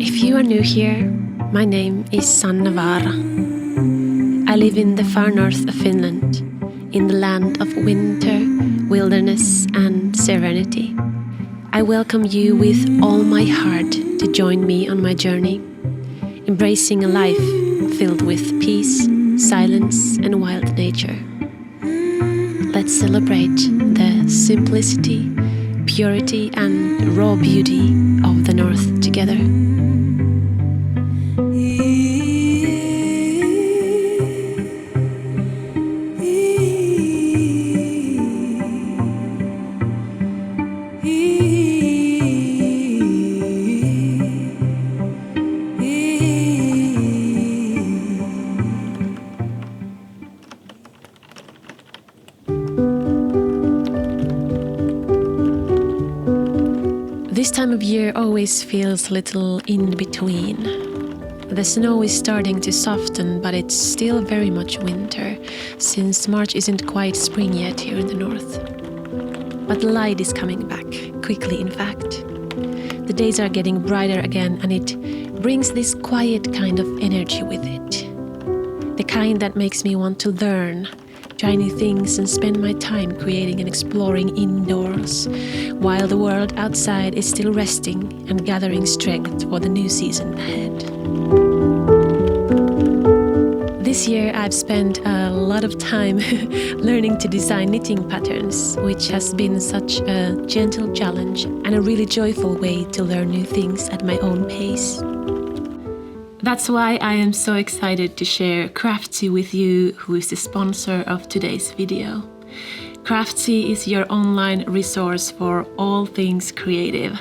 If you are new here, my name is Sanna Vaara. I live in the far north of Finland, in the land of winter, wilderness and serenity. I welcome you with all my heart to join me on my journey, embracing a life filled with peace, silence and wild nature. Let's celebrate the simplicity, purity and raw beauty of the North together. This time of year always feels a little in between. The snow is starting to soften, but it's still very much winter, since March isn't quite spring yet here in the north. But the light is coming back, quickly in fact. The days are getting brighter again, and it brings this quiet kind of energy with it. The kind that makes me want to learn, try new things and spend my time creating and exploring indoors, while the world outside is still resting and gathering strength for the new season ahead. This year I've spent a lot of time learning to design knitting patterns, which has been such a gentle challenge and a really joyful way to learn new things at my own pace. That's why I am so excited to share Craftsy with you, who is the sponsor of today's video. Craftsy is your online resource for all things creative.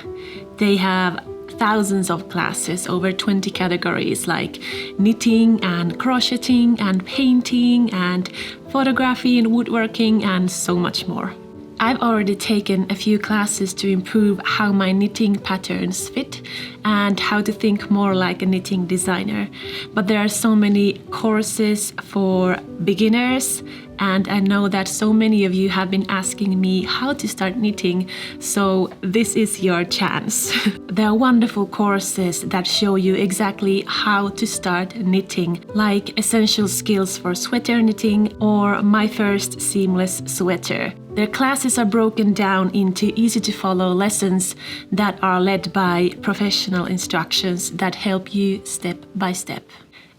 They have thousands of classes over 20 categories like knitting and crocheting and painting and photography and woodworking and so much more. I've already taken a few classes to improve how my knitting patterns fit and how to think more like a knitting designer. But there are so many courses for beginners, and I know that so many of you have been asking me how to start knitting, so this is your chance. There are wonderful courses that show you exactly how to start knitting, like Essential Skills for Sweater Knitting or My First Seamless Sweater. Their classes are broken down into easy-to-follow lessons that are led by professional instructions that help you step by step.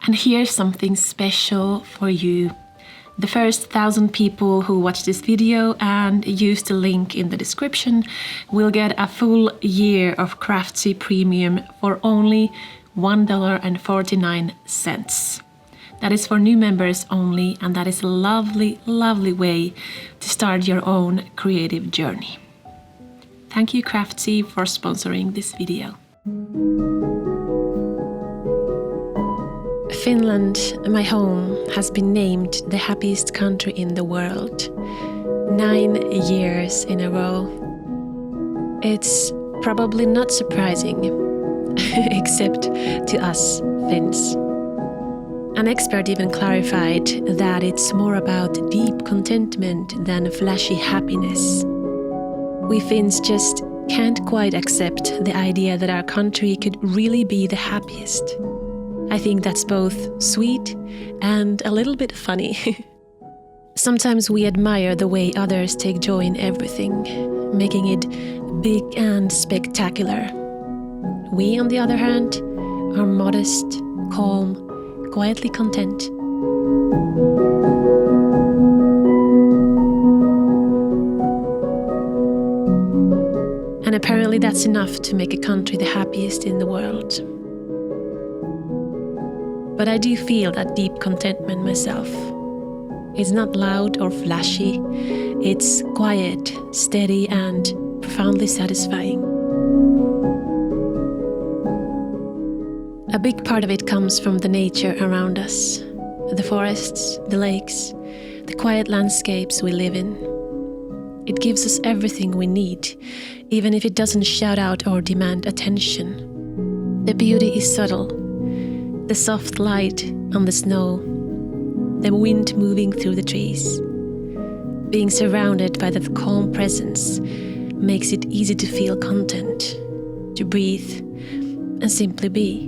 And here's something special for you. The first 1,000 people who watch this video and use the link in the description will get a full year of Craftsy Premium for only $1.49. That is for new members only, and that is a lovely, lovely way to start your own creative journey. Thank you, Craftsy, for sponsoring this video. Finland, my home, has been named the happiest country in the world 9 years in a row. It's probably not surprising, except to us Finns. An expert even clarified that it's more about deep contentment than flashy happiness. We Finns just can't quite accept the idea that our country could really be the happiest. I think that's both sweet and a little bit funny. Sometimes we admire the way others take joy in everything, making it big and spectacular. We, on the other hand, are modest, calm, quietly content. And apparently that's enough to make a country the happiest in the world. But I do feel that deep contentment myself. It's not loud or flashy, it's quiet, steady and profoundly satisfying. A big part of it comes from the nature around us, the forests, the lakes, the quiet landscapes we live in. It gives us everything we need, even if it doesn't shout out or demand attention. The beauty is subtle. The soft light on the snow, the wind moving through the trees. Being surrounded by that calm presence makes it easy to feel content, to breathe, and simply be.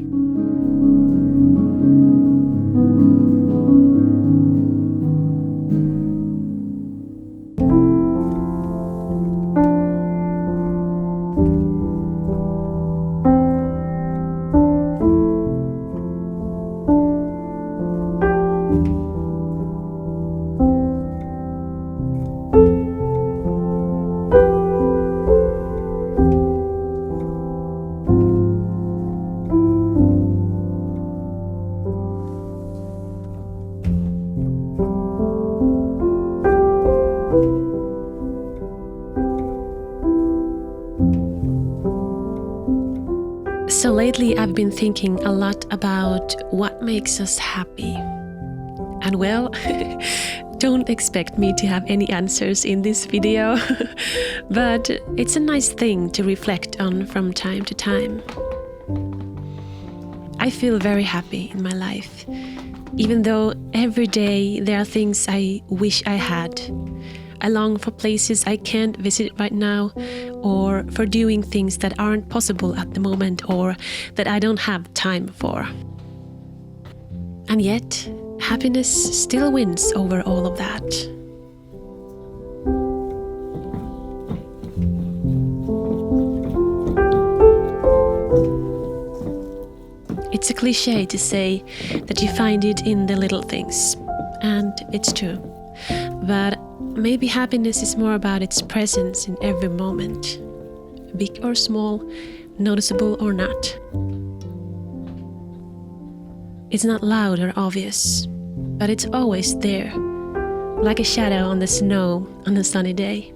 So lately I've been thinking a lot about what makes us happy. And well, don't expect me to have any answers in this video, but it's a nice thing to reflect on from time to time. I feel very happy in my life, even though every day there are things I wish I had. I long for places I can't visit right now, or for doing things that aren't possible at the moment or that I don't have time for. And yet, happiness still wins over all of that. It's a cliche to say that you find it in the little things, and it's true. But maybe happiness is more about its presence in every moment, big or small, noticeable or not. It's not loud or obvious, but it's always there, like a shadow on the snow on a sunny day.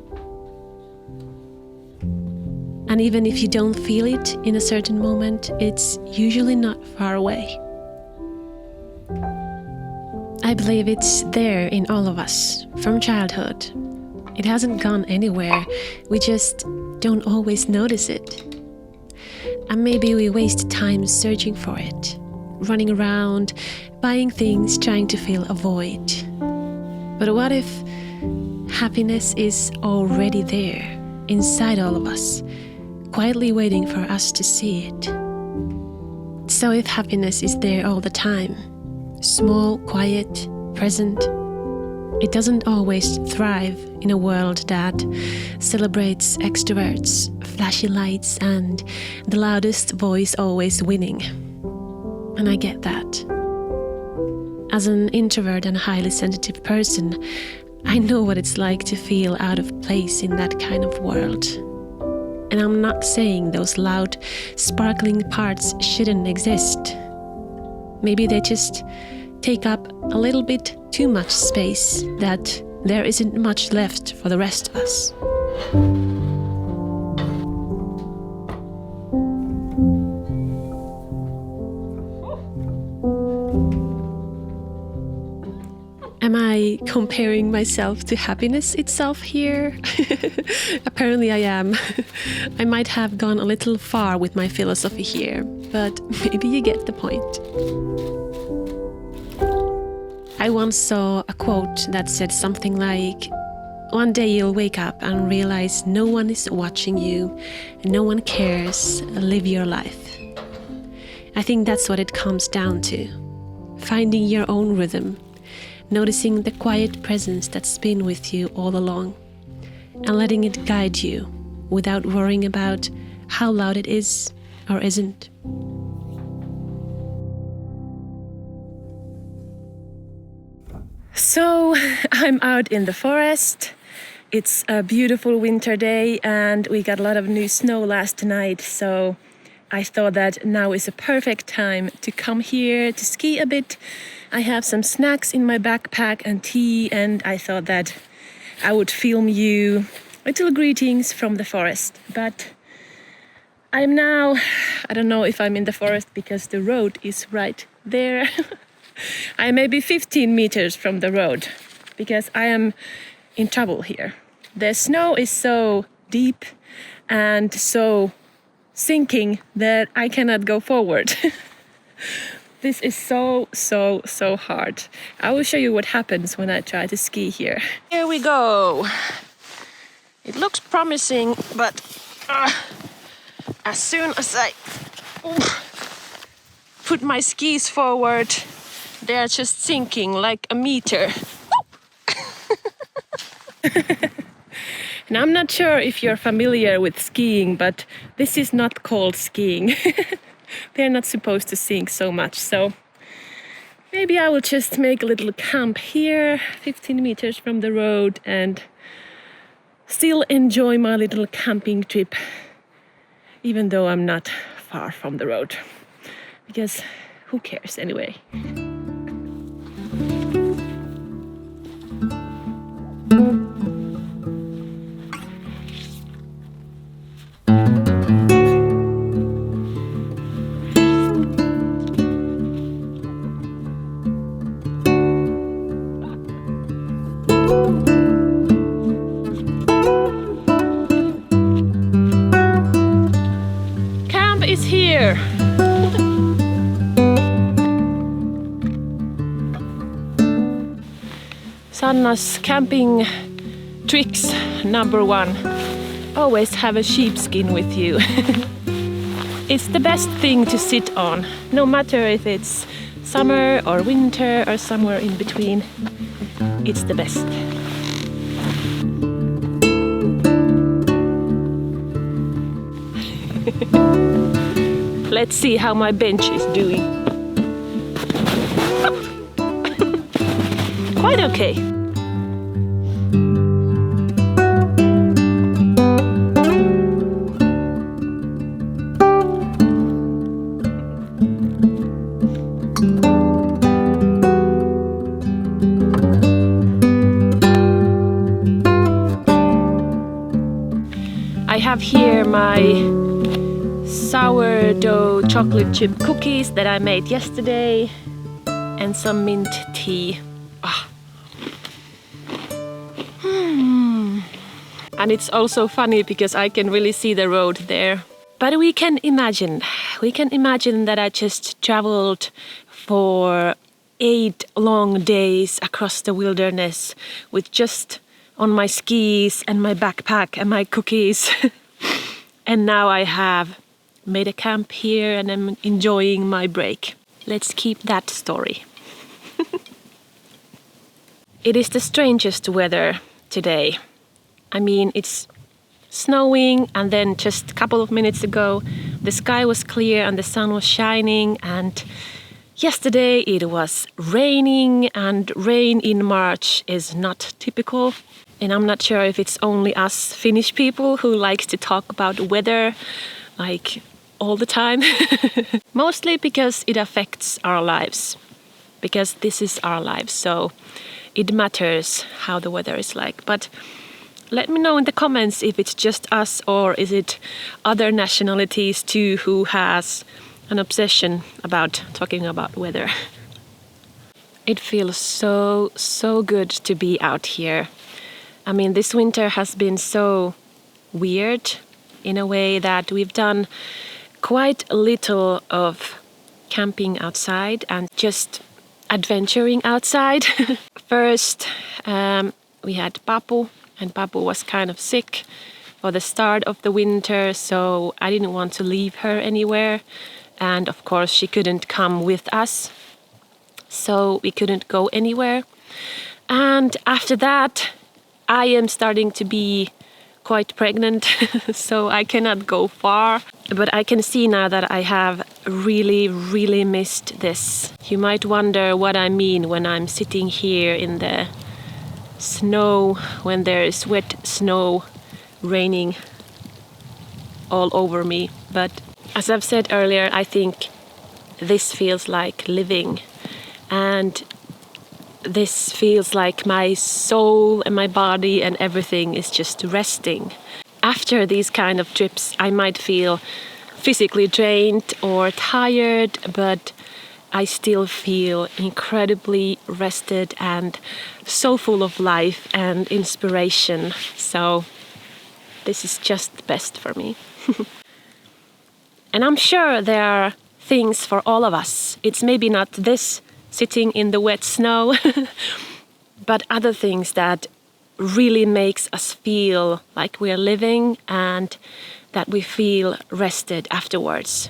And even if you don't feel it in a certain moment, it's usually not far away. I believe it's there in all of us, from childhood. It hasn't gone anywhere, we just don't always notice it. And maybe we waste time searching for it, running around, buying things, trying to fill a void. But what if happiness is already there, inside all of us, quietly waiting for us to see it? So if happiness is there all the time, small, quiet, present, it doesn't always thrive in a world that celebrates extroverts, flashy lights, and the loudest voice always winning. And I get that. As an introvert and highly sensitive person, I know what it's like to feel out of place in that kind of world. And I'm not saying those loud, sparkling parts shouldn't exist. Maybe they just take up a little bit too much space, that there isn't much left for the rest of us. Am I comparing myself to happiness itself here? Apparently I am. I might have gone a little far with my philosophy here, but maybe you get the point. I once saw a quote that said something like, "One day you'll wake up and realize no one is watching you, no one cares, live your life." I think that's what it comes down to. Finding your own rhythm, noticing the quiet presence that's been with you all along, and letting it guide you without worrying about how loud it is or isn't. So I'm out in the forest. It's a beautiful winter day and we got a lot of new snow last night, so I thought that now is a perfect time to come here to ski a bit. I have some snacks in my backpack and tea, and I thought that I would film you little greetings from the forest. But I'm now, I don't know if I'm in the forest because the road is right there. I may be 15 meters from the road because I am in trouble here. The snow is so deep and so sinking that I cannot go forward. This is so hard. I will show you what happens when I try to ski here. Here we go. It looks promising, but as soon as I put my skis forward, they're just sinking like a meter. And I'm not sure if you're familiar with skiing, but this is not called skiing. They're not supposed to sink so much, so maybe I will just make a little camp here, 15 meters from the road, and still enjoy my little camping trip, even though I'm not far from the road. Because who cares anyway? Is here. Sanna's camping tricks number 1. Always have a sheepskin with you. It's the best thing to sit on, no matter if it's summer or winter or somewhere in between. It's the best. Let's see how my bench is doing. Quite okay. I have here my sourdough chocolate chip cookies that I made yesterday and some mint tea. And it's also funny because I can really see the road there. But we can imagine that I just traveled for 8 long days across the wilderness with just on my skis and my backpack and my cookies. And now I have made a camp here and I'm enjoying my break. Let's keep that story. It is the strangest weather today. I mean, it's snowing and then just a couple of minutes ago the sky was clear and the sun was shining, and yesterday it was raining, and rain in March is not typical. And I'm not sure if it's only us Finnish people who likes to talk about weather like all the time. Mostly because it affects our lives. Because this is our lives, so it matters how the weather is like. But let me know in the comments if it's just us or is it other nationalities too who has an obsession about talking about weather. It feels so good to be out here. I mean, this winter has been so weird in a way that we've done quite little of camping outside and just adventuring outside. First, we had Papu, and Papu was kind of sick for the start of the winter, so I didn't want to leave her anywhere. And of course, she couldn't come with us, so we couldn't go anywhere. And after that, I am starting to be quite pregnant, so I cannot go far. But I can see now that I have really missed this. You might wonder what I mean when I'm sitting here in the snow, when there is wet snow raining all over me. But as I've said earlier, I think this feels like living. And this feels like my soul and my body and everything is just resting. After these kind of trips, I might feel physically drained or tired, but I still feel incredibly rested and so full of life and inspiration. So this is just the best for me. And I'm sure there are things for all of us. It's maybe not this, sitting in the wet snow, but other things that really makes us feel like we're living and that we feel rested afterwards.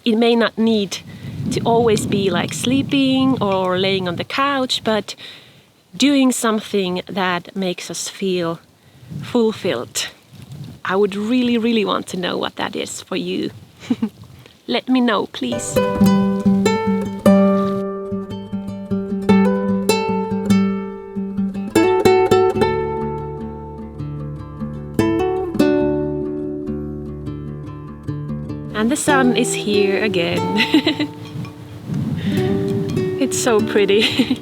It may not need to always be like sleeping or laying on the couch, but doing something that makes us feel fulfilled. I would really, really want to know what that is for you. Let me know, please. And the sun is here again. It's so pretty.